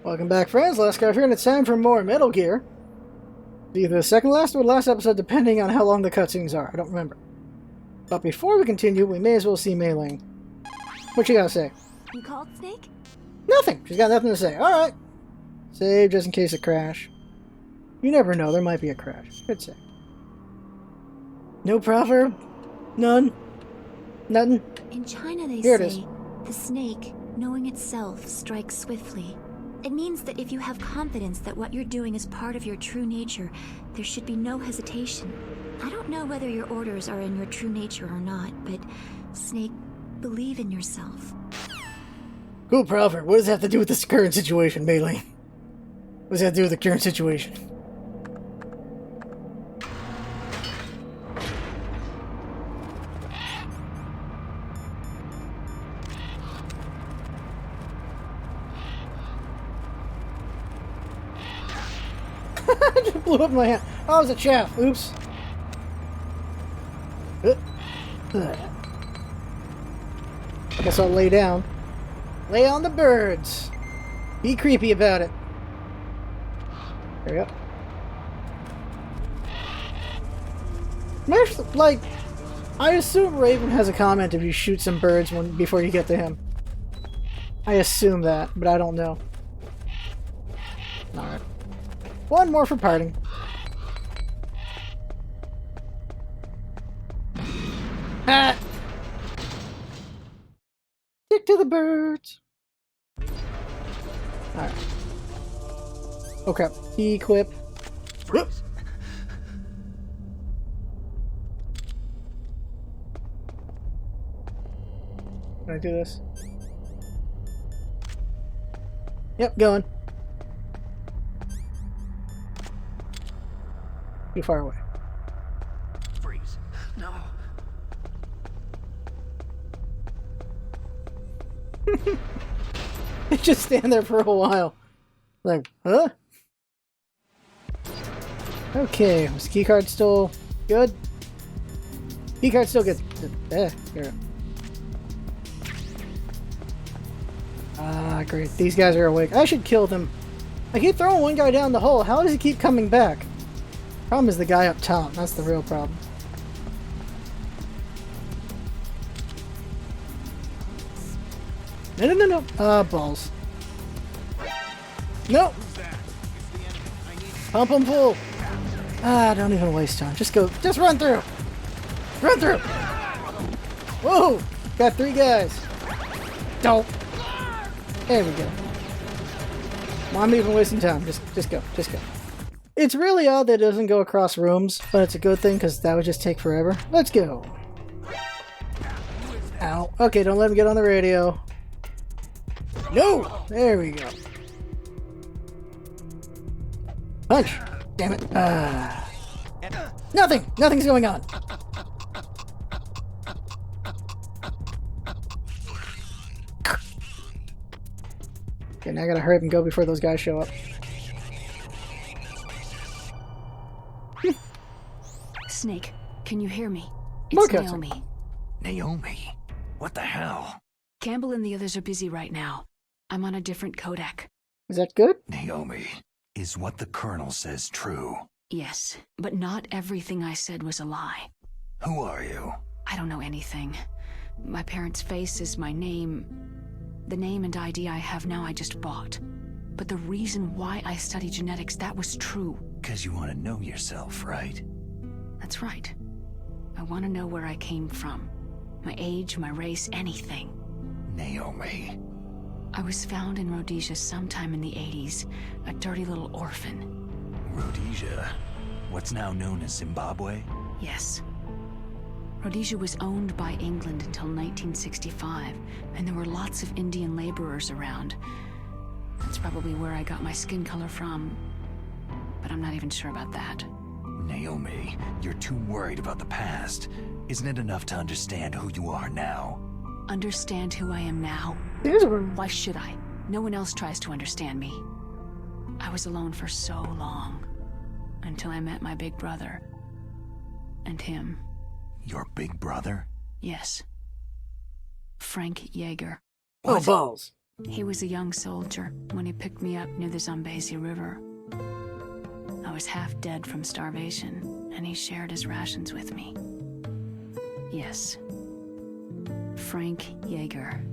Welcome back, friends. LostScarf here, and it's time for more Metal Gear. Either the second last or the last episode, depending on how long the cutscenes are. I don't remember. But before we continue, we may as well see Mei Ling. What you gotta say? You called, Snake? Nothing. She's got nothing to say. Alright. Save just in case of crash. You never know. There might be a crash. Good save. No proverb? None? Nothing? In China, they Here say, the snake, knowing itself, strikes swiftly. It means that if you have confidence that what you're doing is part of your true nature, there should be no hesitation. I don't know whether your orders are in your true nature or not, but, Snake, believe in yourself. Cool proverb. What does that have to do with this current situation, Mei Ling? What does that have to do with the current situation? I just blew up my hand. Oh, it was a chaff. Oops. Guess I'll lay down. Lay on the birds. Be creepy about it. There we go. Like, I assume Raven has a comment if you shoot some birds before you get to him. I assume that, but I don't know. Alright. One more for parting. Ah! Stick to the birds. Alright. Okay. Equip. Whoop. Can I do this? Yep, going. Too far away. Freeze. No. They just stand there for a while. Like, huh? Okay, was the keycard still good? Keycard's still good. Here. Ah, great. These guys are awake. I should kill them. I keep throwing one guy down the hole. How does he keep coming back? Problem is the guy up top. That's the real problem. No. Ah, balls. No! Pump him full. Ah, don't even waste time. Just go. Just run through. Run through. Whoa! Got 3 guys. Don't. There we go. Well, I'm even wasting time. Just go. Just go. It's really odd that it doesn't go across rooms, but it's a good thing because that would just take forever. Let's go. Ow. Okay, don't let him get on the radio. No! There we go. Punch! Damn it. Nothing! Nothing's going on. Okay, now I gotta hurry up and go before those guys show up. Snake, can you hear me? More It's cutscene. Naomi. Naomi? What the hell? Campbell and the others are busy right now. I'm on a different codec. Is that good? Naomi, is what the Colonel says true? Yes, but not everything I said was a lie. Who are you? I don't know anything. My parents' face is my name. The name and ID I have now I just bought. But the reason why I study genetics, that was true. 'Cause you want to know yourself, right? That's right. I want to know where I came from. My age, my race, anything. Naomi. I was found in Rhodesia sometime in the 80s, a dirty little orphan. Rhodesia? What's now known as Zimbabwe? Yes. Rhodesia was owned by England until 1965, and there were lots of Indian laborers around. That's probably where I got my skin color from, but I'm not even sure about that. Naomi, you're too worried about the past. Isn't it enough to understand who you are now? Understand who I am now? There's a room. Why should I? No one else tries to understand me. I was alone for so long, until I met my big brother. And him. Your big brother? Yes. Frank Yeager. Oh, What? balls. He was a young soldier when he picked me up near the Zambezi River. I was half dead from starvation, and he shared his rations with me. Yes. Frank Yeager.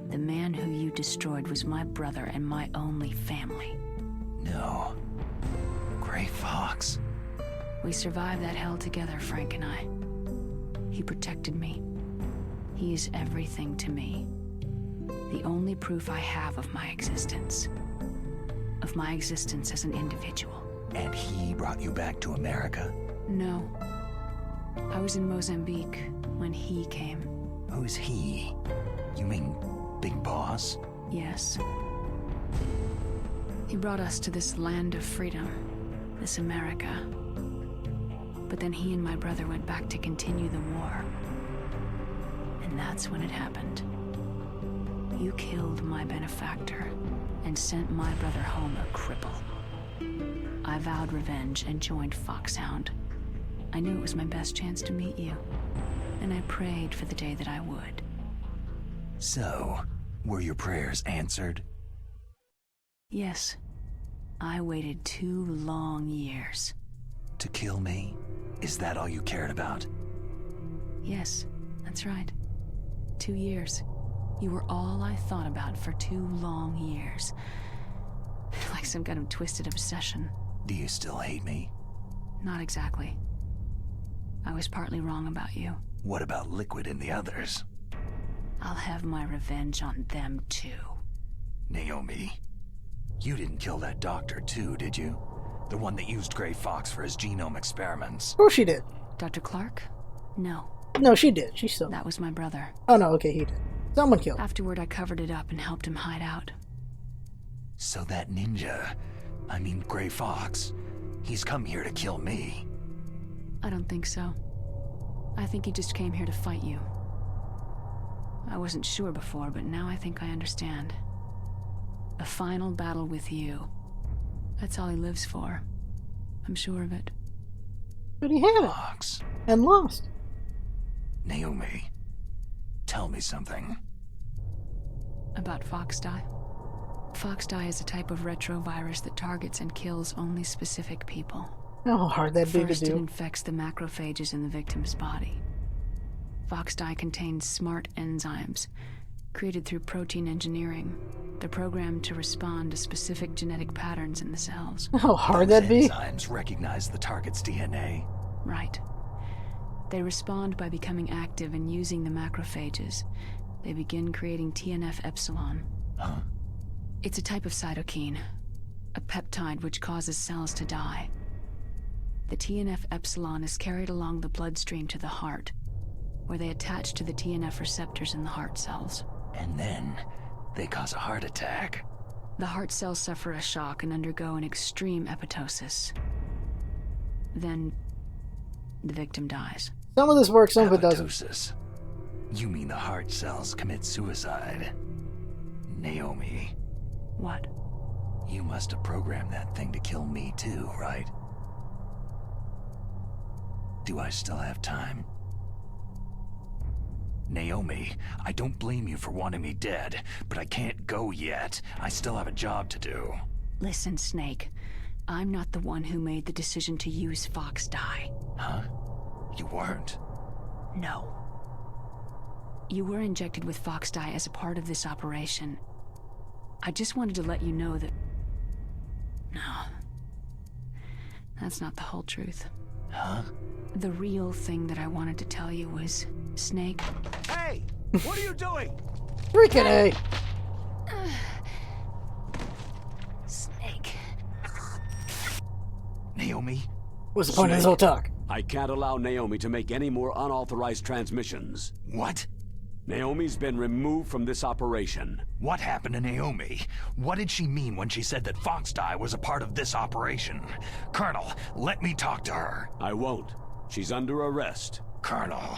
The man who you destroyed was my brother and my only family. No. Gray Fox. We survived that hell together, Frank and I. He protected me. He is everything to me. The only proof I have of my existence. Of my existence as an individual. And he brought you back to America? No. I was in Mozambique when he came. Who's he? You mean Big Boss? Yes. He brought us to this land of freedom, this America. But then he and my brother went back to continue the war. And that's when it happened. You killed my benefactor and sent my brother home a cripple. I vowed revenge and joined Foxhound. I knew it was my best chance to meet you, and I prayed for the day that I would. So, were your prayers answered? Yes. I waited 2 long years. To kill me? Is that all you cared about? Yes, that's right. 2 years. You were all I thought about for 2 long years. Like some kind of twisted obsession. Do you still hate me? Not exactly. I was partly wrong about you. What about Liquid and the others? I'll have my revenge on them too. Naomi, you didn't kill that doctor too, did you? The one that used Gray Fox for his genome experiments. Of course she did. Dr. Clark? No. No, she did. She still. That was my brother. Oh no, okay, he did. Someone killed him. Afterward, I covered it up and helped him hide out. So that ninja, I mean Gray Fox, he's come here to kill me. I don't think so. I think he just came here to fight you. I wasn't sure before, but now I think I understand. A final battle with you. That's all he lives for. I'm sure of it. But he had it. Fox. And lost. Naomi, tell me something. About Foxdie? Foxdie is a type of retrovirus that targets and kills only specific people. How hard that'd be to First, it do. infects the macrophages in the victim's body. Foxdie contains smart enzymes, created through protein engineering. They're programmed to respond to specific genetic patterns in the cells. How hard Those that'd be. enzymes recognize the target's DNA. Right. They respond by becoming active and using the macrophages. They begin creating TNF-epsilon. Huh? It's a type of cytokine, a peptide which causes cells to die. The TNF-epsilon is carried along the bloodstream to the heart, where they attach to the TNF receptors in the heart cells. And then they cause a heart attack. The heart cells suffer a shock and undergo an extreme apoptosis. Then the victim dies. Some of this works, some of it doesn't. Apoptosis. You mean the heart cells commit suicide? Naomi, What? you must have programmed that thing to kill me too, right? Do I still have time? Naomi, I don't blame you for wanting me dead, but I can't go yet. I still have a job to do. Listen, Snake. I'm not the one who made the decision to use Foxdie. Huh? You weren't. No. You were injected with Foxdie as a part of this operation. I just wanted to let you know that... No. That's not the whole truth. Huh? The real thing that I wanted to tell you was, Snake... Hey! What are you doing? Freaking A. Snake... Naomi? What's the point of this whole talk? I can't allow Naomi to make any more unauthorized transmissions. What? Naomi's been removed from this operation. What happened to Naomi? What did she mean when she said that Foxdie was a part of this operation? Colonel, let me talk to her. I won't. She's under arrest. Colonel,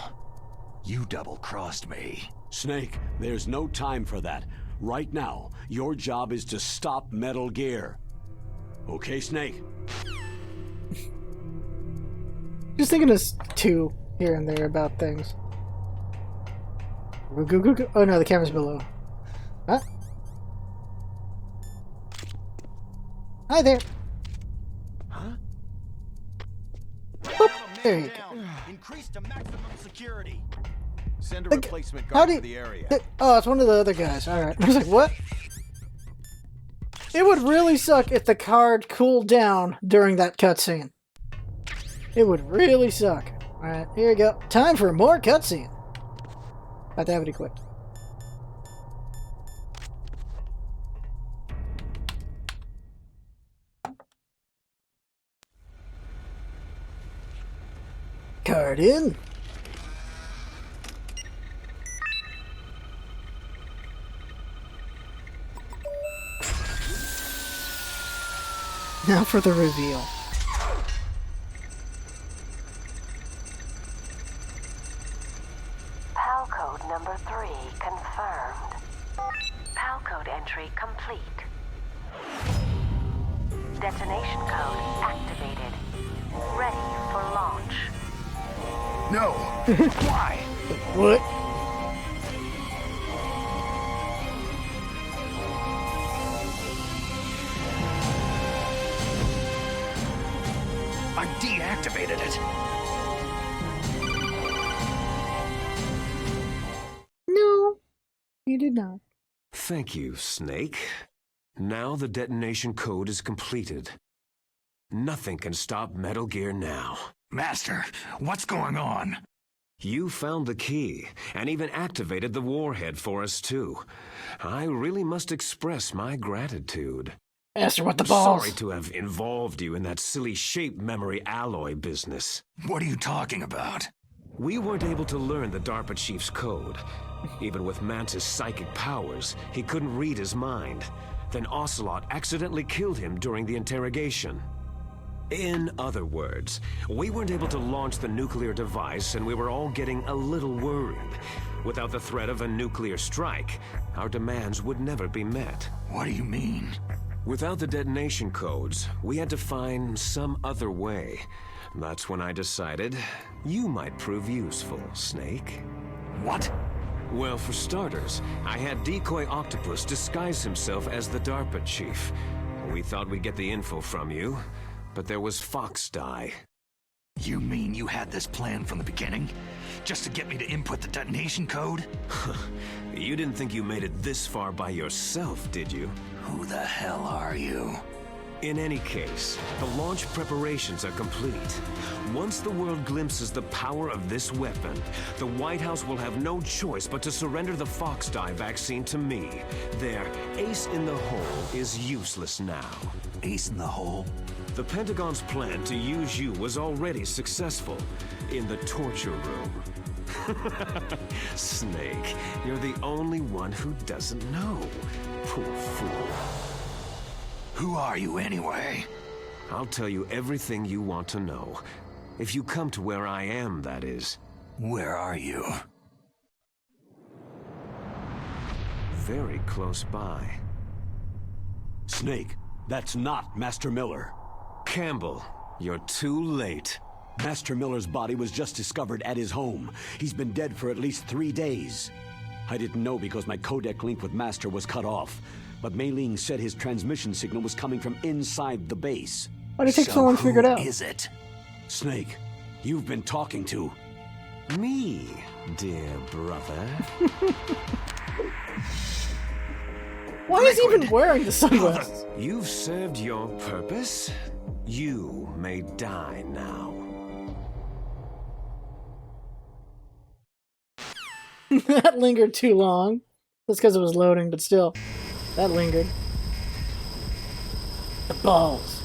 you double-crossed me. Snake, there's no time for that. Right now, your job is to stop Metal Gear. Okay, Snake? Just thinking this two here and there about things. Oh no, the camera's below. Huh? Hi there. Huh? Boop. There you go. Increase to maximum security. Send a The- replacement How guard do to the area. Oh, it's one of the other guys. Alright. I was like, what? It would really suck if the card cooled down during that cutscene. It would really suck. Alright, here you go. Time for more cutscene. Have to have it equipped. Card in. Now for the reveal. PAL code number 3 confirmed. PAL code entry complete. Detonation code activated. Ready for launch. No! Why? What? I deactivated it. No, you did not. Thank you, Snake. Now the detonation code is completed. Nothing can stop Metal Gear now. Master, what's going on? You found the key, and even activated the warhead for us, too. I really must express my gratitude. Master, what the balls? Sorry to have involved you in that silly shape memory alloy business. What are you talking about? We weren't able to learn the DARPA chief's code. Even with Mantis' psychic powers, he couldn't read his mind. Then Ocelot accidentally killed him during the interrogation. In other words, we weren't able to launch the nuclear device, and we were all getting a little worried. Without the threat of a nuclear strike, our demands would never be met. What do you mean? Without the detonation codes, we had to find some other way. That's when I decided you might prove useful, Snake. What? Well, for starters, I had Decoy Octopus disguise himself as the DARPA chief. We thought we'd get the info from you, but there was Foxdie. You mean you had this plan from the beginning? Just to get me to input the detonation code? You didn't think you made it this far by yourself, did you? Who the hell are you? In any case, the launch preparations are complete. Once the world glimpses the power of this weapon, the White House will have no choice but to surrender the Foxdie vaccine to me. Their ace in the hole is useless now. Ace in the hole? The Pentagon's plan to use you was already successful in the torture room. Snake, you're the only one who doesn't know. Poor fool. Who are you anyway? I'll tell you everything you want to know. If you come to where I am, that is. Where are you? Very close by. Snake, that's not Master Miller. Campbell, you're too late. Master Miller's body was just discovered at his home. He's been dead for at least 3 days. I didn't know because my codec link with Master was cut off. But Mei Ling said his transmission signal was coming from inside the base. Why did it take so long to figure it out? Who is it? Snake, you've been talking to... Me, dear brother. Why is he even wearing the sunglasses? You've served your purpose. You may die now. That lingered too long. That's because it was loading, but still. That lingered. The balls.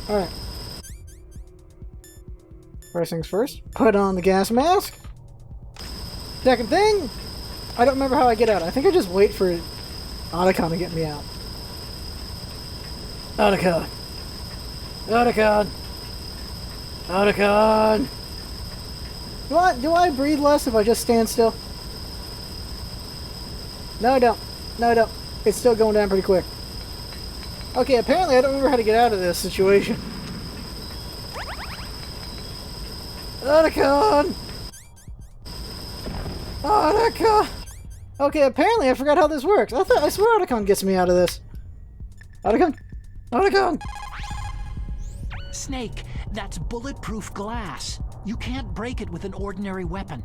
Alright. First things first, put on the gas mask. Second thing, I don't remember how I get out. I think I just wait for Otacon to get me out. Otacon. Otacon. Otacon. Do I breathe less if I just stand still? No, I don't. No, I don't. It's still going down pretty quick. Okay, apparently I don't remember how to get out of this situation. Otacon! Otacon! Okay, apparently I forgot how this works. I swear Otacon gets me out of this. Otacon! Otacon! Snake, that's bulletproof glass. You can't break it with an ordinary weapon.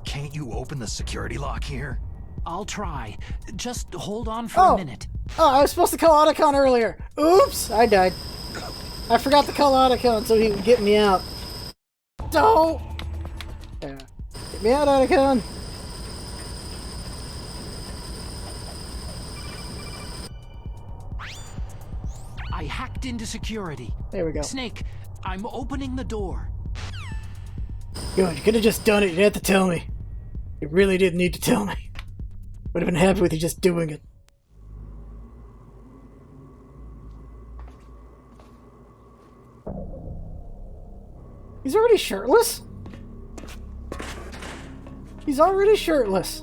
Can't you open the security lock here? I'll try. Just hold on for a minute. Oh, I was supposed to call Otacon earlier. Oops, I died. I forgot to call Otacon so he would get me out. Don't! Yeah. Get me out, Otacon! I hacked into security. There we go. Snake, I'm opening the door. Good, you could have just done it. You didn't have to tell me. You really didn't need to tell me. Would have been happy with you just doing it. He's already shirtless? He's already shirtless.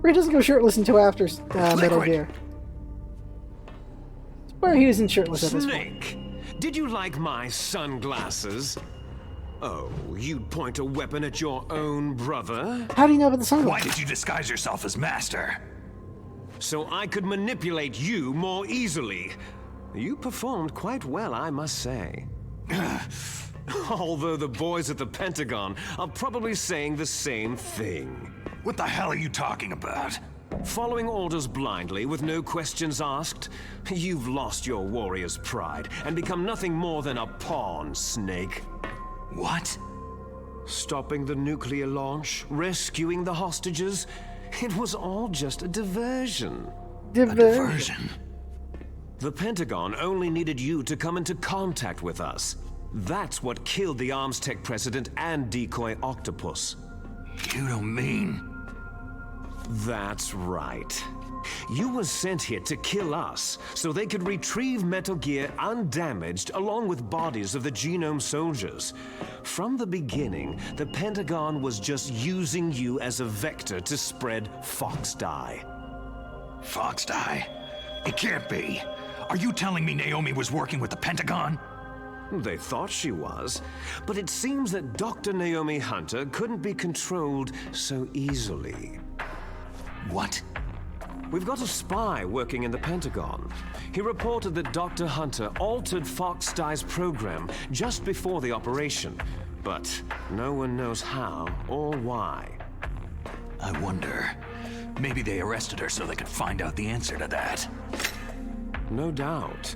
Or he doesn't go shirtless until after Metal Gear. Where he isn't shirtless at this point. Snake, did you like my sunglasses? Oh, you'd point a weapon at your own brother? How do you know about the sunglasses? Why did you disguise yourself as Master? So I could manipulate you more easily. You performed quite well, I must say. Although the boys at the Pentagon are probably saying the same thing. What the hell are you talking about? Following orders blindly with no questions asked, you've lost your warrior's pride and become nothing more than a pawn, Snake. What? Stopping the nuclear launch, rescuing the hostages, it was all just a diversion. A diversion? The Pentagon only needed you to come into contact with us. That's what killed the Arms Tech president and decoy octopus. You don't mean... That's right. You were sent here to kill us, so they could retrieve Metal Gear undamaged along with bodies of the Genome soldiers. From the beginning, the Pentagon was just using you as a vector to spread Fox Dye. Fox Dye? It can't be. Are you telling me Naomi was working with the Pentagon? They thought she was, but it seems that Dr. Naomi Hunter couldn't be controlled so easily. What? We've got a spy working in the Pentagon. He reported that Dr. Hunter altered Fox Dye's program just before the operation, but no one knows how or why. I wonder, maybe they arrested her so they could find out the answer to that. No doubt.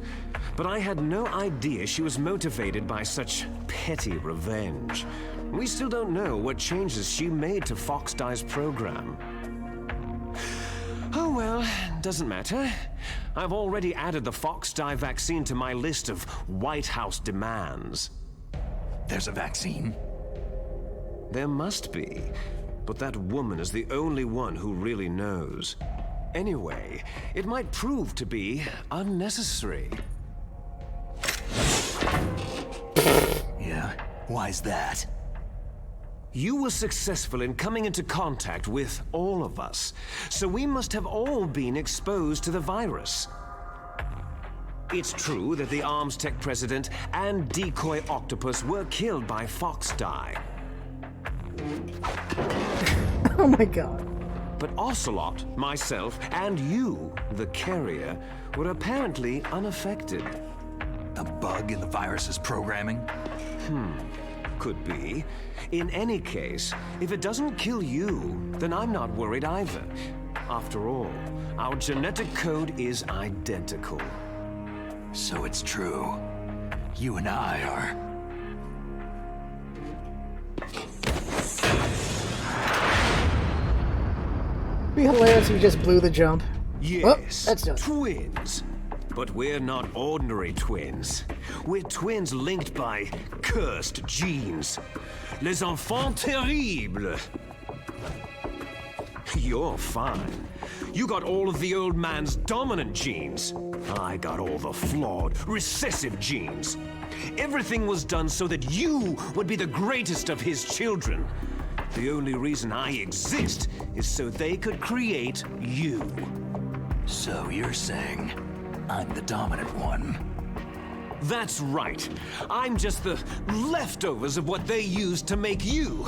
But I had no idea she was motivated by such petty revenge. We still don't know what changes she made to Fox Dye's program. Oh well, doesn't matter. I've already added the Fox Dye vaccine to my list of White House demands. There's a vaccine? There must be, but that woman is the only one who really knows. Anyway, it might prove to be unnecessary. Yeah, why's that? You were successful in coming into contact with all of us, so we must have all been exposed to the virus. It's true that the Arms Tech president and decoy octopus were killed by Fox Dye. Oh my god. But Ocelot, myself, and you, the carrier, were apparently unaffected. A bug in the virus's programming? Could be. In any case, if it doesn't kill you, then I'm not worried either. After all, our genetic code is identical. So it's true. You and I are... It'd be hilarious if you just blew the jump. Yes, that's done. twins. But we're not ordinary twins. We're twins linked by cursed genes. Les enfants terribles. You're fine. You got all of the old man's dominant genes. I got all the flawed, recessive genes. Everything was done so that you would be the greatest of his children. The only reason I exist is so they could create you. So you're saying I'm the dominant one? That's right. I'm just the leftovers of what they used to make you.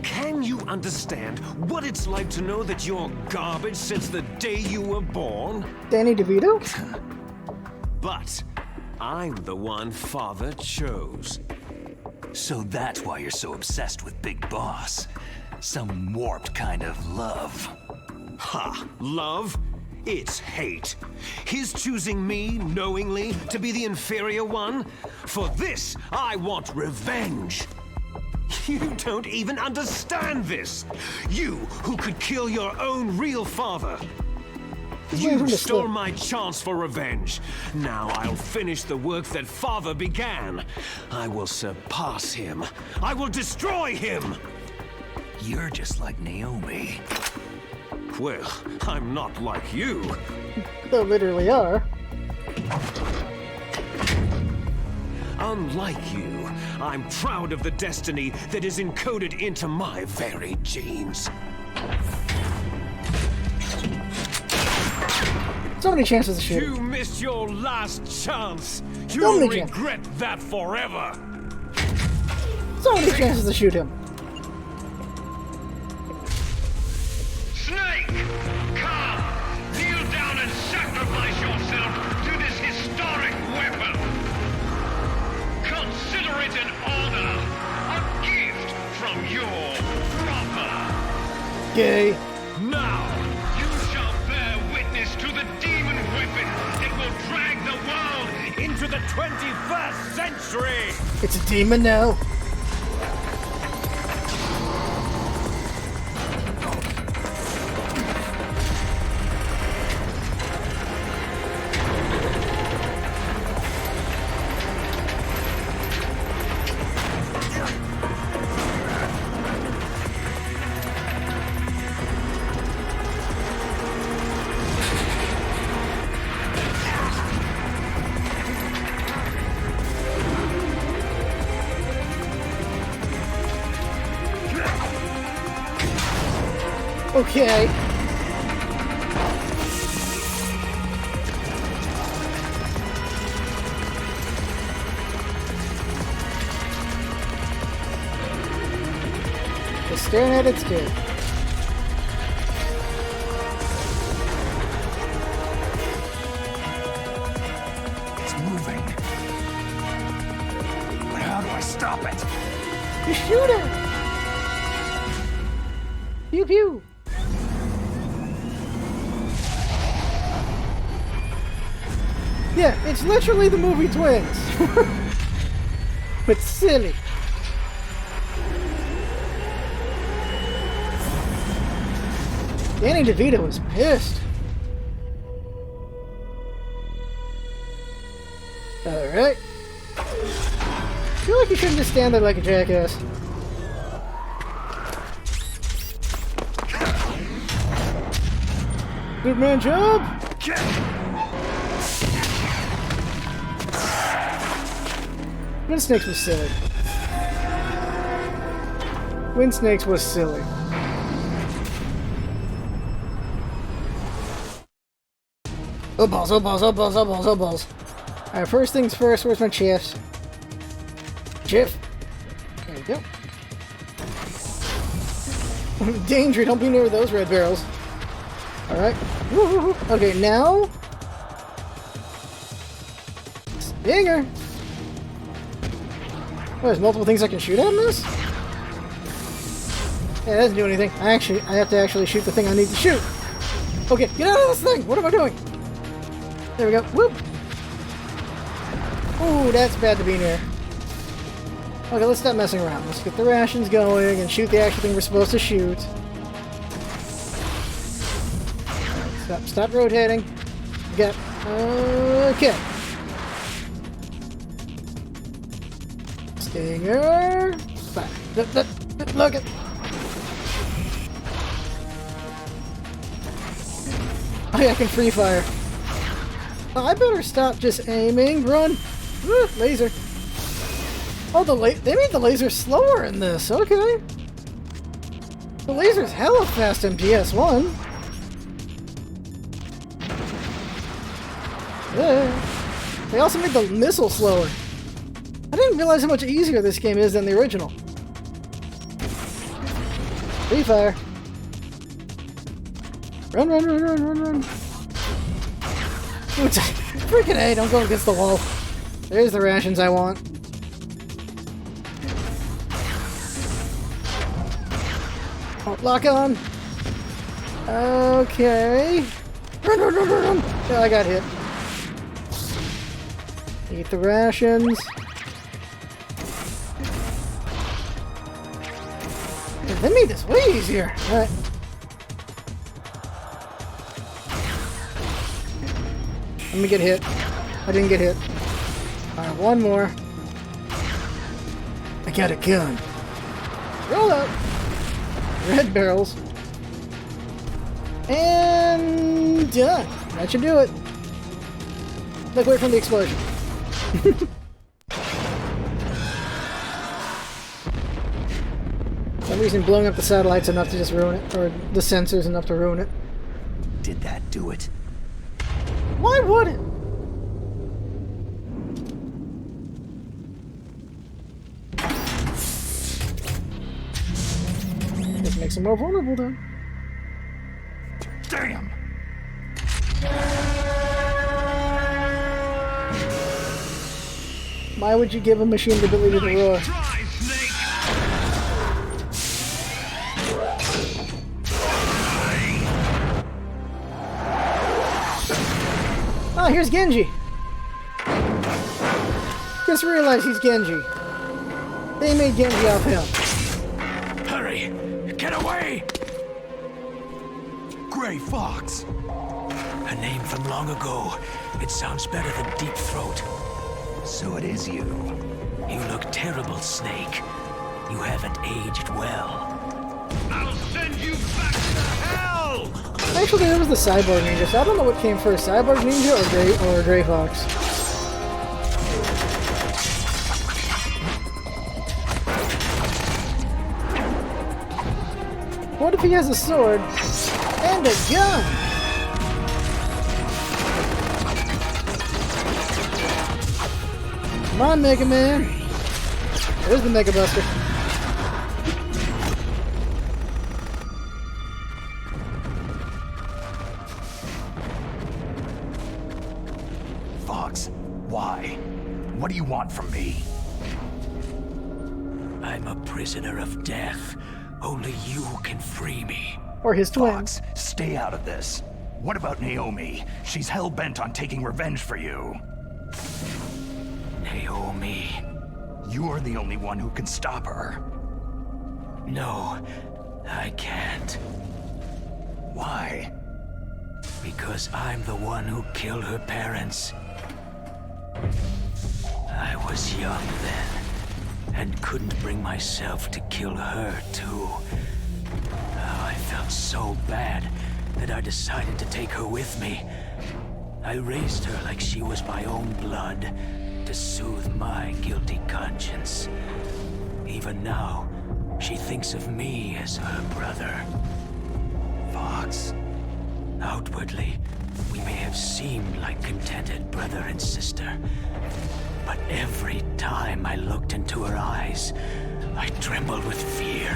Can you understand what it's like to know that you're garbage since the day you were born? Danny DeVito? But I'm the one Father chose. So that's why you're so obsessed with Big Boss. Some warped kind of love. Ha! Love? It's hate. His choosing me, knowingly, to be the inferior one? For this, I want revenge! You don't even understand this! You, who could kill your own real father! You stole my chance for revenge. Now I'll finish the work that Father began. I will surpass him. I will destroy him! You're just like Naomi. Well, I'm not like you. They literally are. Unlike you, I'm proud of the destiny that is encoded into my very genes. So many chances to shoot You him. missed your last chance. So You'll many regret that forever. So many chances to shoot him. Snake! Come! Kneel down and sacrifice yourself to this historic weapon! Consider it an honor! A gift from your brother! Gay. Now, you shall bear witness to the demon weapon that will drag the world into the 21st century! It's a demon now. Okay. Just staring at its dick. It's moving. But how do I stop it? You shoot it! Pew pew! Yeah, it's literally the movie Twins. But silly. Danny DeVito was pissed. Alright. I feel like you shouldn't just stand there like a jackass. Good man job! Wind Snakes was silly. Wind Snakes was silly. Oh balls, oh balls, oh balls, oh balls, oh balls. Alright, first things first, where's my chips? Chip! There we go. Danger, don't be near those red barrels. Alright. Okay, now... Stinger! Oh, there's multiple things I can shoot at in this? Yeah, that doesn't do anything. I have to actually shoot the thing I need to shoot. Okay, get out of this thing! What am I doing? There we go. Whoop! Ooh, that's bad to be near. Okay, let's stop messing around. Let's get the rations going and shoot the actual thing we're supposed to shoot. Stop rotating. Got... okay. Stinger. Look at. Oh yeah, I can free fire. Oh, I better stop just aiming. Run. Laser. Oh, they made the laser slower in this. Okay. The laser's hella fast in PS1. Yeah. They also made the missile slower. I didn't realize how much easier this game is than the original. Free fire. Run, run, run, run, run, run. Freaking A, don't go against the wall. There's the rations I want. Oh, lock on. Okay. Run, run, run, run, run. Oh, I got hit. Eat the rations. They made this way easier. Alright. Let me get hit. I didn't get hit. Alright, one more. I got a gun. Roll up. Red barrels. And done. That should do it. Look away from the explosion. For some reason, blowing up the satellite's enough to just ruin it, or the sensors enough to ruin it. Did that do it? Why would it? Just makes them more vulnerable, then. Damn! Why would you give a machine the ability to roar? Try, Snake! Oh, here's Genji! Just realized he's Genji. They made Genji off him. Hurry! Get away! Gray Fox! A name from long ago. It sounds better than Deep Throat. So it is you. You look terrible, Snake. You haven't aged well. I'll send you back to hell! Actually, it was the Cyborg Ninja, so I don't know what came first, Cyborg Ninja or Gray Fox. What if he has a sword and a gun? Come on, Mega Man. There's the Mega Buster. Fox, why? What do you want from me? I'm a prisoner of death. Only you can free me. Or his twins. Fox, stay out of this. What about Naomi? She's hell-bent on taking revenge for you. Naomi. You're the only one who can stop her. No, I can't. Why? Because I'm the one who killed her parents. I was young then, and couldn't bring myself to kill her too. Oh, I felt so bad that I decided to take her with me. I raised her like she was my own blood, to soothe my guilty conscience. Even now, she thinks of me as her brother. Fox. Outwardly, we may have seemed like contented brother and sister, but every time I looked into her eyes, I trembled with fear.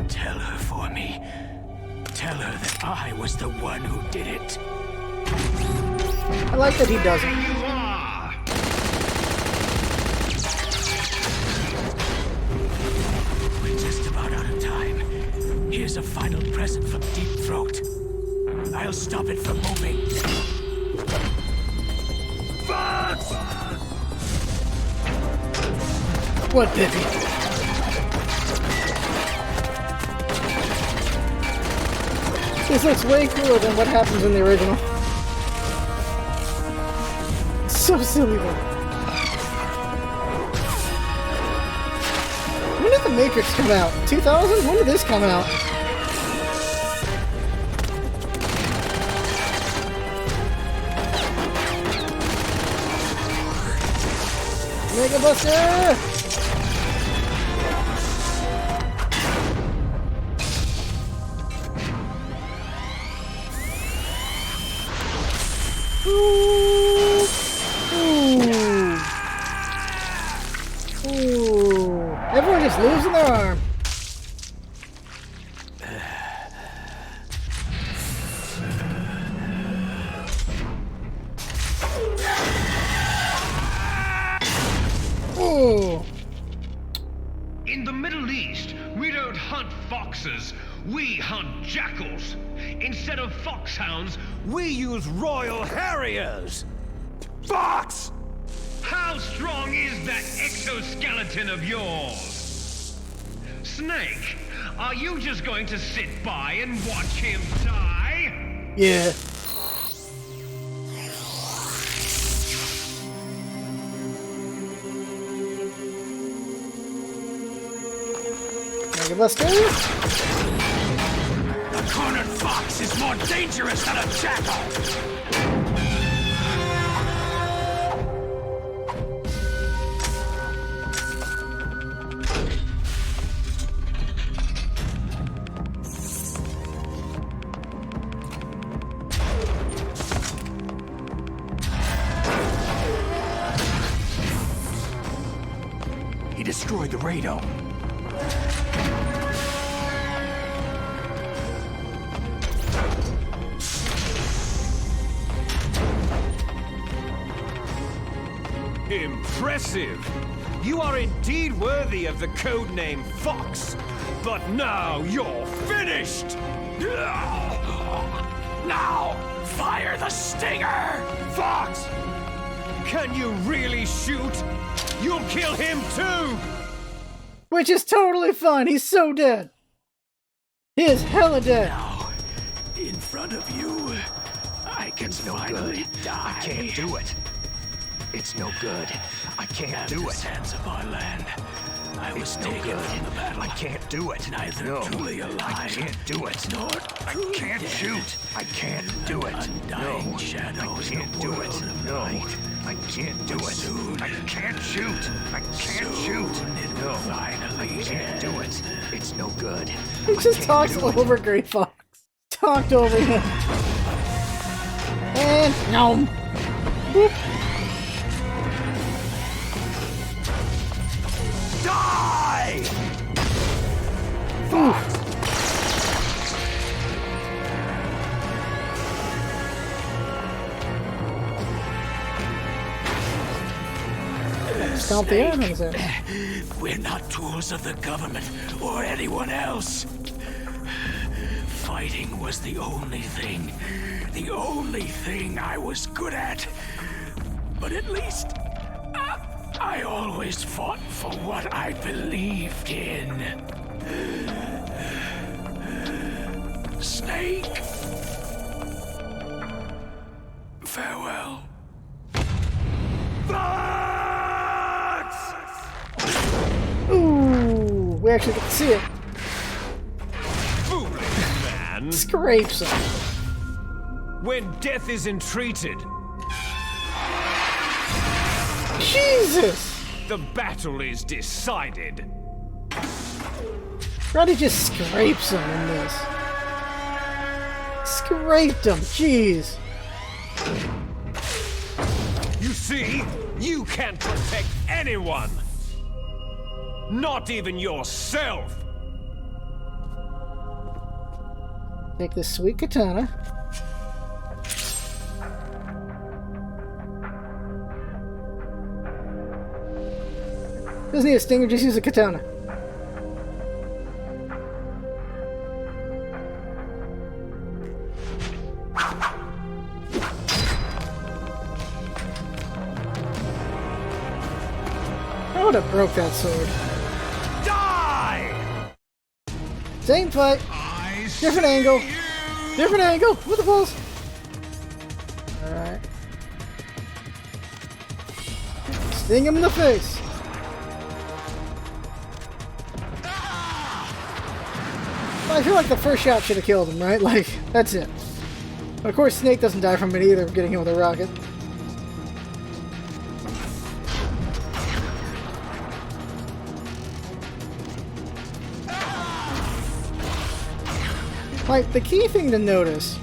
Tell her for me. Tell her that I was the one who did it. I like that he doesn't. You are! We're just about out of time. Here's a final present from Deep Throat. I'll stop it from moving. What, Pippy? This looks way cooler than what happens in the original. So silly though. When did The Matrix come out? 2000? When did this come out? Mega Buster! Ooh. Ooh. Ooh. Everyone just losing their arm. Oh. In the Middle East, we don't hunt foxes, we hunt jackals. Instead of foxhounds, We use Royal Harriers! Fox! how strong is that exoskeleton of yours? Snake, are you just going to sit by and watch him die? Yeah. Mega Buster. A cornered fox is more dangerous than a jackal! He destroyed the radome. Impressive! You are indeed worthy of the codename Fox, but now you're finished! Now, fire the stinger! Fox! Can you really shoot? You'll kill him too! Which is totally fine. He's so dead. He is hella dead. Now, in front of you, I can finally die. I can't do it. It's no good. I can't do it. Sands of our land. I was taken from the battle. I can't do it. Neither truly alive. I can't do it. Nor I can't shoot. I can't do it. undying No. shadows I can't in a do world it. of No. light. I can't do it. Soon. I can't shoot. I can't shoot. Soon it will No. finally I can't do it. It's no good. He I just can't talks do it. over Gray Fox. Talked over him. And no. Boop. Die! Stomp the animals in. We're not tools of the government or anyone else. Fighting was the only thing I was good at. But at least I always fought for what I believed in. Snake. Farewell. Ooh, we actually get to see it. Foolish man! Scrapes him. When death is entreated, Jesus! the battle is decided. Roddy just scrapes him in this. Scraped him, jeez. You see, you can't protect anyone! Not even yourself! Take this sweet katana. Doesn't need a stinger, just use a katana. I would have broke that sword. Die! Same fight. Different angle. Different angle. With the balls. Alright. Sting him in the face. I feel like the first shot should have killed him, right? Like, that's it. But of course, Snake doesn't die from it either, getting hit with a rocket. Like, the key thing to notice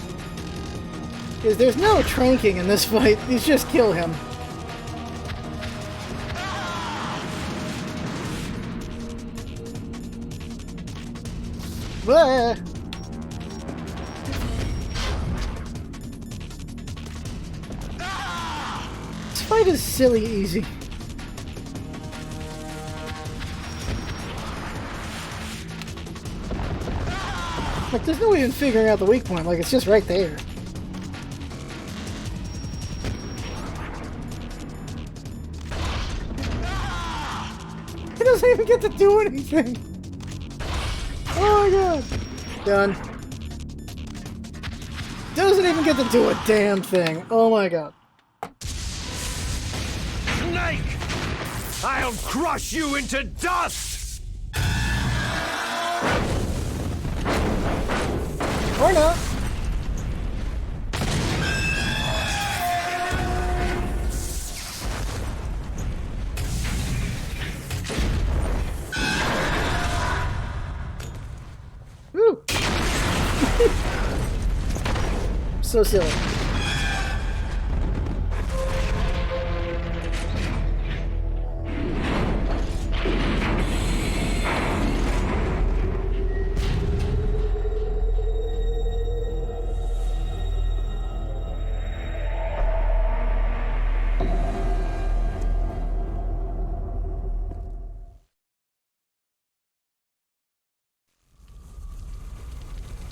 is there's no tranking in this fight. You just kill him. Blah. This fight is silly easy. Like, there's no way in figuring out the weak point. Like, it's just right there. He doesn't even get to do anything. Oh my god. Done. Doesn't even get to do a damn thing. Oh my god. Snake! I'll crush you into dust! Or not. Woo. So silly.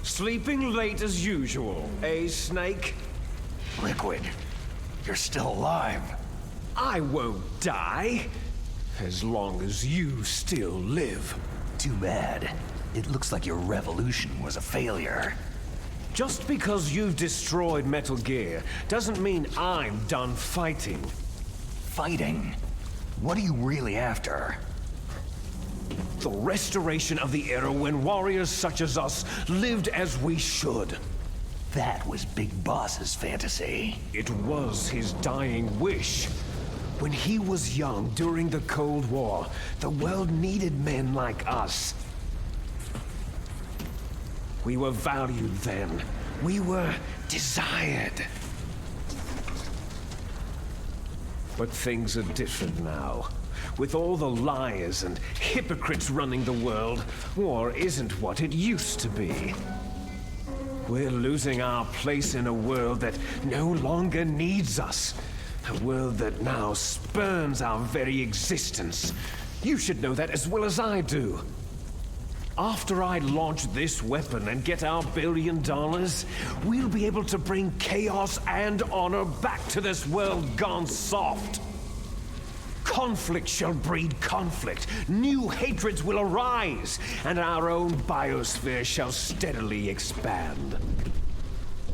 Sleeping late as usual, eh, Snake? Liquid, you're still alive. I won't die, as long as you still live. Too bad. It looks like your revolution was a failure. Just because you've destroyed Metal Gear doesn't mean I'm done fighting. Fighting? What are you really after? The restoration of the era when warriors such as us lived as we should. That was Big Boss's fantasy. It was his dying wish. When he was young during the Cold War, the world needed men like us. We were valued then. We were desired. But things are different now. With all the liars and hypocrites running the world, war isn't what it used to be. We're losing our place in a world that no longer needs us. A world that now spurns our very existence. You should know that as well as I do. After I launch this weapon and get our $1 billion, we'll be able to bring chaos and honor back to this world gone soft. Conflict shall breed conflict. New hatreds will arise, and our own biosphere shall steadily expand.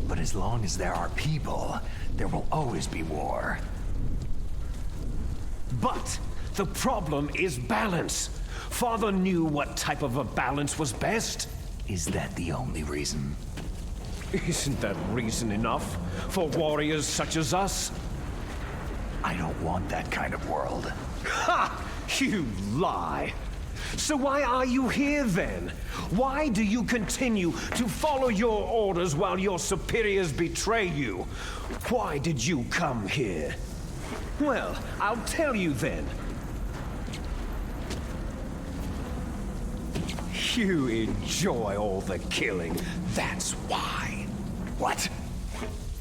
But as long as there are people, there will always be war. But the problem is balance. Father knew what type of a balance was best. Is that the only reason? Isn't that reason enough for warriors such as us? I don't want that kind of world. Ha! You lie! So why are you here then? Why do you continue to follow your orders while your superiors betray you? Why did you come here? Well, I'll tell you then. You enjoy all the killing, that's why. What?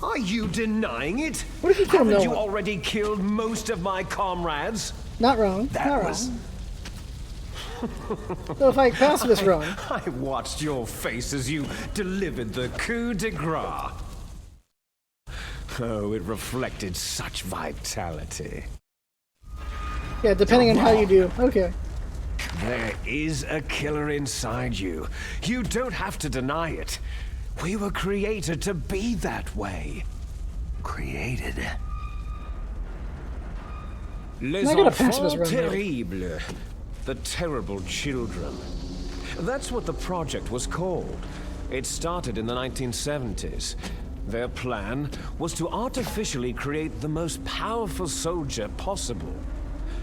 Are you denying it? What if you kill Haven't you Noah? already killed most of my comrades? Not wrong. That Not was... wrong. So if I pacifist wrong. I watched your face as you delivered the coup de grace. Oh, it reflected such vitality. Yeah, depending on how you do. Okay. There is a killer inside you. You don't have to deny it. We were created to be that way. Created? Les I got a pacifist enfants run now. terribles. The terrible children. That's what the project was called. It started in the 1970s. Their plan was to artificially create the most powerful soldier possible.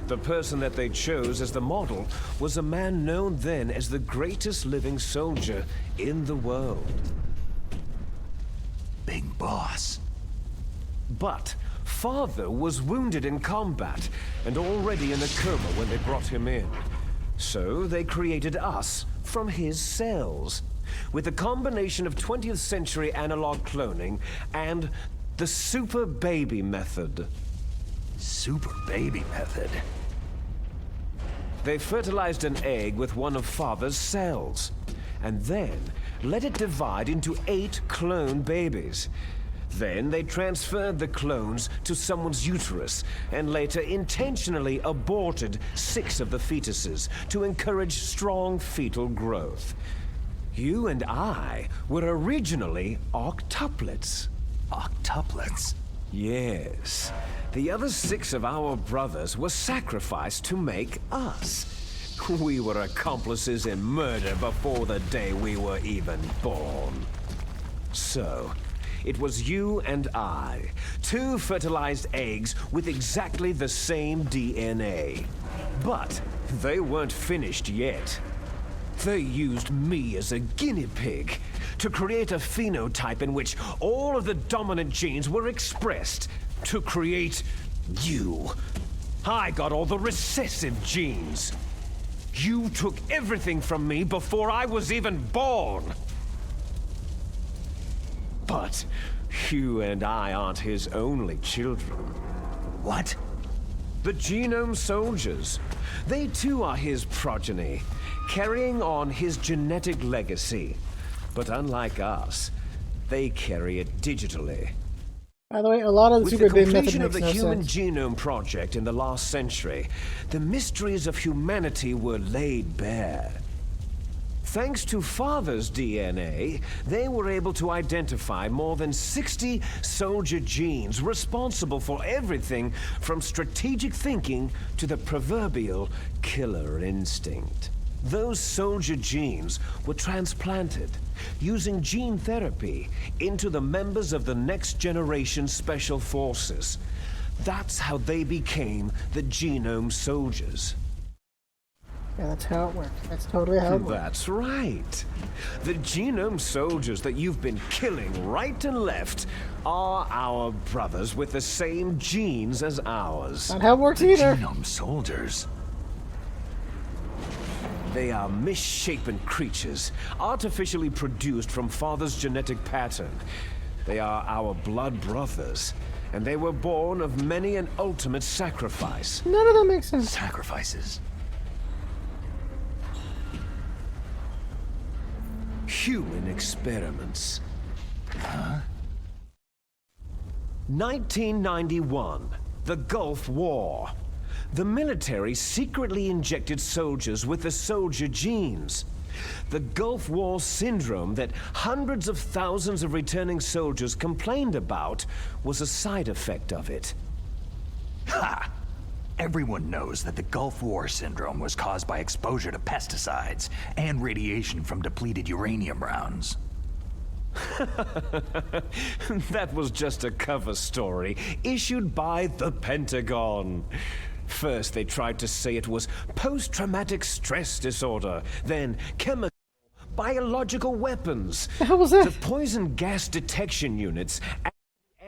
The person that they chose as the model was a man known then as the greatest living soldier in the world. Big Boss. But Father was wounded in combat and already in a coma when they brought him in. So they created us from his cells, with a combination of 20th century analog cloning and the super baby method. Super baby method? They fertilized an egg with one of Father's cells. and then let it divide into 8 clone babies. Then they transferred the clones to someone's uterus and later intentionally aborted 6 of the fetuses to encourage strong fetal growth. You and I were originally octuplets. Octuplets? Yes. The other 6 of our brothers were sacrificed to make us. We were accomplices in murder before the day we were even born. So, it was you and I, 2 fertilized eggs with exactly the same DNA. But they weren't finished yet. They used me as a guinea pig to create a phenotype in which all of the dominant genes were expressed to create you. I got all the recessive genes. You took everything from me before I was even born. But you and I aren't his only children. What? The Genome Soldiers. They too are his progeny, carrying on his genetic legacy. But unlike us, they carry it digitally. By the way, a lot of the With Super the Bin method completion of makes the no Human sense. Genome Project in the last century, the mysteries of humanity were laid bare. Thanks to Father's DNA, they were able to identify more than 60 soldier genes responsible for everything from strategic thinking to the proverbial killer instinct. Those soldier genes were transplanted, using gene therapy, into the members of the next generation special forces. That's how they became the Genome Soldiers. Yeah, that's how it works. That's totally how it works. That's right. The Genome Soldiers that you've been killing right and left are our brothers with the same genes as ours. Not how it works either. Genome Soldiers? They are misshapen creatures, artificially produced from Father's genetic pattern. They are our blood brothers, and they were born of many an ultimate sacrifice. None of that makes sense. Sacrifices? Human experiments. Huh? 1991, the Gulf War. The military secretly injected soldiers with the soldier genes. The Gulf War syndrome that hundreds of thousands of returning soldiers complained about was a side effect of it. Ha! Everyone knows that the Gulf War syndrome was caused by exposure to pesticides and radiation from depleted uranium rounds. That was just a cover story issued by the Pentagon. First, they tried to say it was post-traumatic stress disorder, then chemical, biological weapons. The hell was that? The poison gas detection units and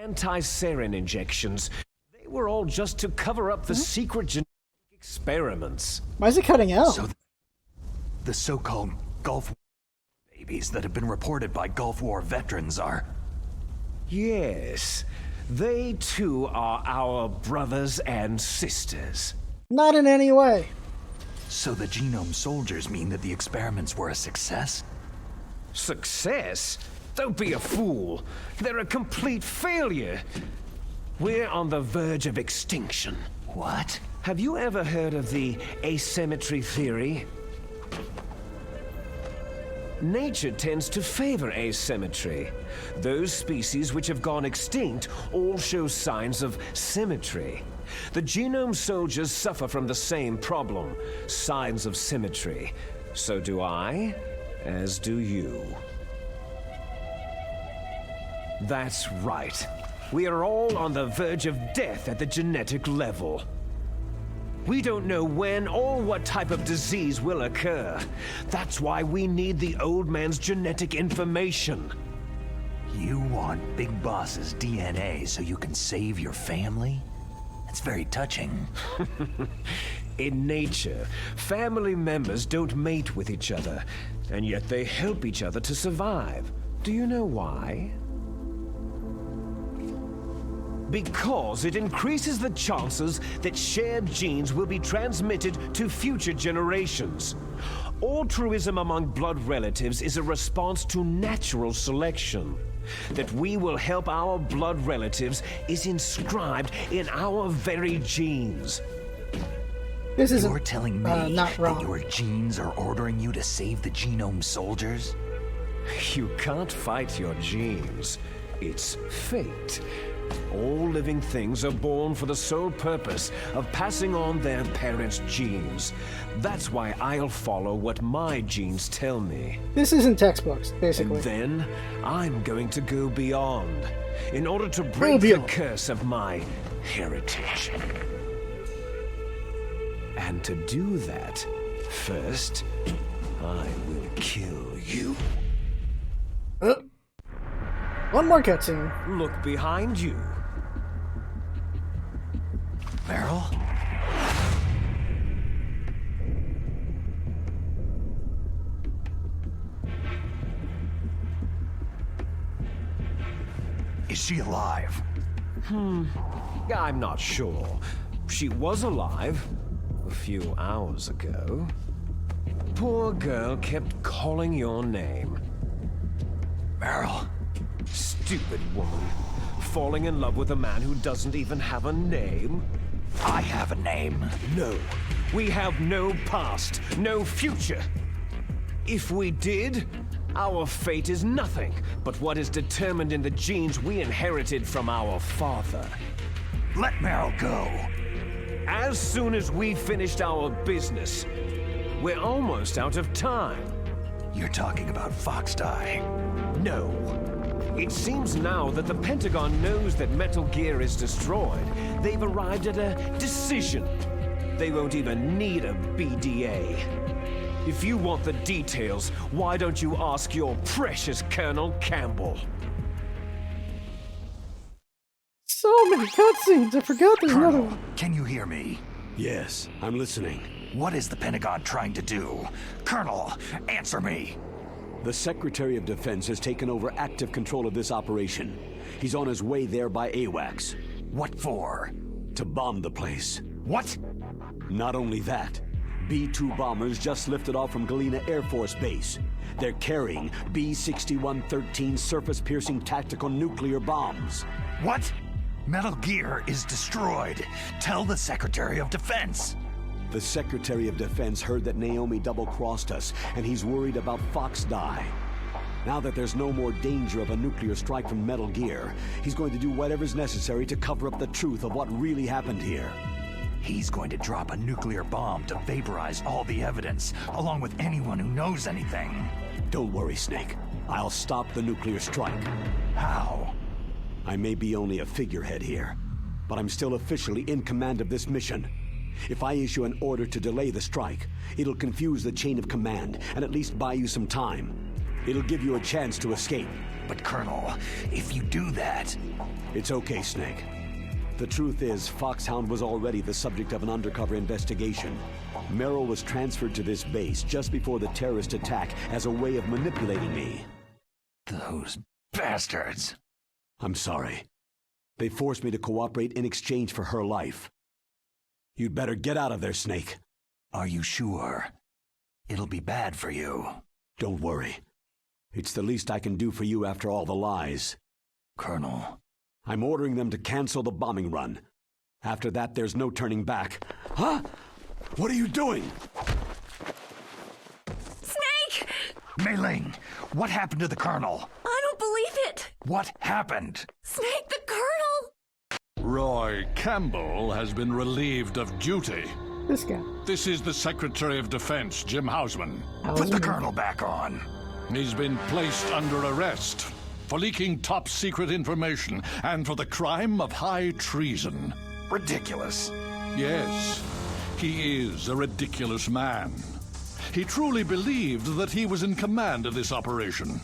anti-sarin injections. They were all just to cover up the secret genetic experiments. Why is it cutting out? So the so-called Gulf War babies that have been reported by Gulf War veterans are... Yes, they too are our brothers and sisters. Not in any way. So the Genome Soldiers mean that the experiments were a success? Success? Don't be a fool. They're a complete failure. We're on the verge of extinction. What? Have you ever heard of the asymmetry theory? Nature tends to favor asymmetry. Those species which have gone extinct all show signs of symmetry. The Genome Soldiers suffer from the same problem, signs of symmetry. So do I, as do you. That's right. We are all on the verge of death at the genetic level. We don't know when or what type of disease will occur. That's why we need the old man's genetic information. You want Big Boss's DNA so you can save your family? That's very touching. In nature, family members don't mate with each other, and yet they help each other to survive. Do you know why? Because it increases the chances that shared genes will be transmitted to future generations. Altruism among blood relatives is a response to natural selection. That we will help our blood relatives is inscribed in our very genes. This is You're telling me not wrong. that your genes are ordering you to save the genome soldiers? You can't fight your genes. It's fate. All living things are born for the sole purpose of passing on their parents' genes. That's why I'll follow what my genes tell me. This isn't textbooks, basically. And then I'm going to go beyond in order to break the curse of my heritage. And to do that, first, I will kill you. One more cutscene. Look behind you. Meryl? Is she alive? I'm not sure. She was alive a few hours ago. Poor girl kept calling your name. Meryl? Stupid woman. Falling in love with a man who doesn't even have a name? I have a name. No. We have no past, no future. If we did, our fate is nothing but what is determined in the genes we inherited from our father. Let Meryl go. As soon as we finished our business, we're almost out of time. You're talking about Fox Die. No. It seems now that the Pentagon knows that Metal Gear is destroyed. They've arrived at a decision. They won't even need a BDA. If you want the details, why don't you ask your precious Colonel Campbell? So many cutscenes, I forgot there's another Colonel, one. can you hear me? Yes, I'm listening. What is the Pentagon trying to do? Colonel, answer me! The Secretary of Defense has taken over active control of this operation. He's on his way there by AWACS. What for? To bomb the place. What? Not only that, B-2 bombers just lifted off from Galena Air Force Base. They're carrying B-6113 surface-piercing tactical nuclear bombs. What? Metal Gear is destroyed. Tell the Secretary of Defense. The Secretary of Defense heard that Naomi double-crossed us, and he's worried about Fox Die. Now that there's no more danger of a nuclear strike from Metal Gear, he's going to do whatever's necessary to cover up the truth of what really happened here. He's going to drop a nuclear bomb to vaporize all the evidence, along with anyone who knows anything. Don't worry, Snake. I'll stop the nuclear strike. How? I may be only a figurehead here, but I'm still officially in command of this mission. If I issue an order to delay the strike, it'll confuse the chain of command and at least buy you some time. It'll give you a chance to escape. But Colonel, if you do that... It's okay, Snake. The truth is, Foxhound was already the subject of an undercover investigation. Merrill was transferred to this base just before the terrorist attack as a way of manipulating me. Those bastards. I'm sorry. They forced me to cooperate in exchange for her life. You'd better get out of there, Snake. Are you sure? It'll be bad for you. Don't worry. It's the least I can do for you after all the lies. Colonel. I'm ordering them to cancel the bombing run. After that, there's no turning back. Huh? What are you doing? Snake! Mei Ling, what happened to the Colonel? I don't believe it! What happened? Snake, the Colonel! Roy Campbell has been relieved of duty. This guy. This is the Secretary of Defense, Jim Hausman. Put the Colonel back on. He's been placed under arrest for leaking top-secret information and for the crime of high treason. Ridiculous. Yes, he is a ridiculous man. He truly believed that he was in command of this operation.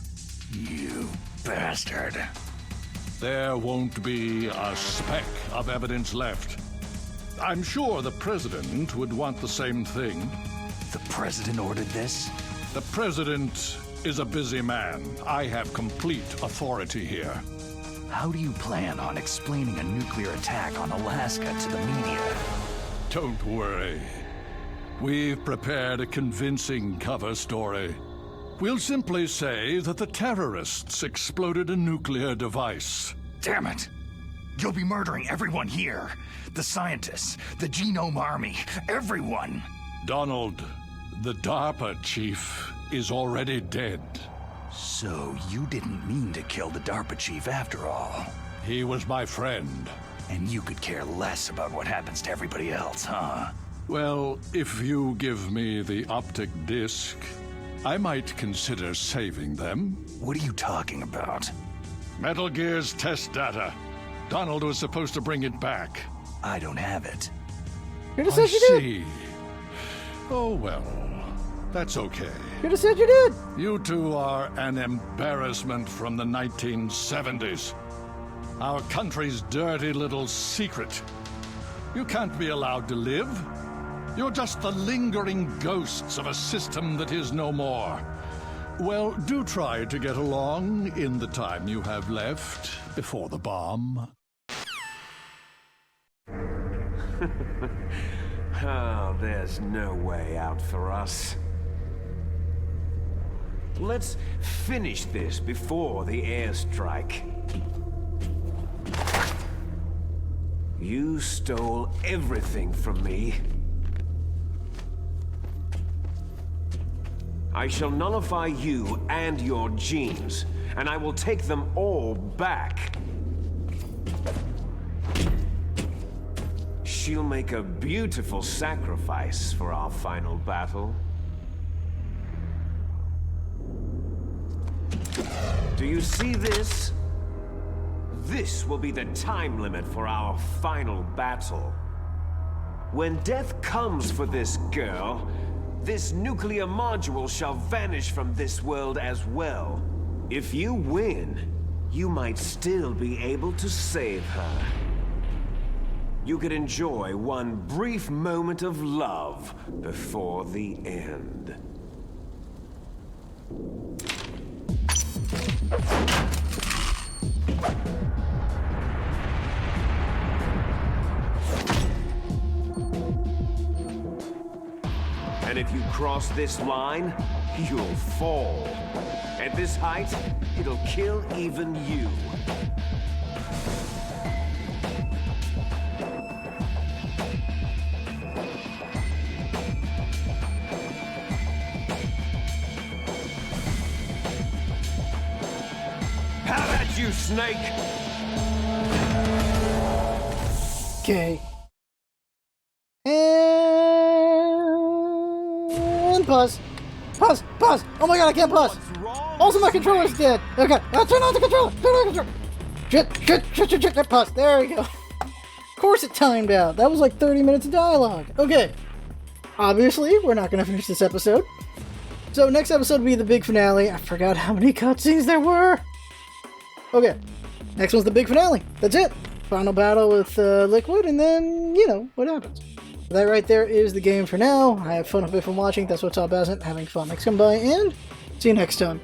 You bastard. There won't be a speck of evidence left. I'm sure the President would want the same thing. The President ordered this? The President is a busy man. I have complete authority here. How do you plan on explaining a nuclear attack on Alaska to the media? Don't worry. We've prepared a convincing cover story. We'll simply say that the terrorists exploded a nuclear device. Damn it! You'll be murdering everyone here. The scientists, the Genome Army, everyone. Donald, the DARPA chief is already dead. So you didn't mean to kill the DARPA chief after all. He was my friend. And you could care less about what happens to everybody else, huh? Well, if you give me the optic disc, I might consider saving them. What are you talking about? Metal Gear's test data. Donald was supposed to bring it back. I don't have it. You just I said you did. see. Oh well, that's okay. You just said you did. You two are an embarrassment from the 1970s. Our country's dirty little secret. You can't be allowed to live. You're just the lingering ghosts of a system that is no more. Well, do try to get along in the time you have left before the bomb. Oh, there's no way out for us. Let's finish this before the airstrike. You stole everything from me. I shall nullify you and your genes, and I will take them all back. She'll make a beautiful sacrifice for our final battle. Do you see this? This will be the time limit for our final battle. When death comes for this girl, this nuclear module shall vanish from this world as well. If you win, you might still be able to save her. You could enjoy one brief moment of love before the end. And if you cross this line, you'll fall. At this height, it'll kill even you. How about you, Snake? Okay. And pause. Pause. Pause. Oh my god, I can't pause. Also, my controller's dead. Okay, I'll turn on the controller. Turn on the controller. Shit. Pause. There we go. Of course it timed out. That was like 30 minutes of dialogue. Okay. Obviously, we're not going to finish this episode. So next episode will be the big finale. I forgot how many cutscenes there were. Okay. Next one's the big finale. That's it. Final battle with Liquid, and then, you know, what happens. That right there is the game for now. I have fun with it from watching. That's what's up, hasn't. Having fun. Next, come by, and see you next time.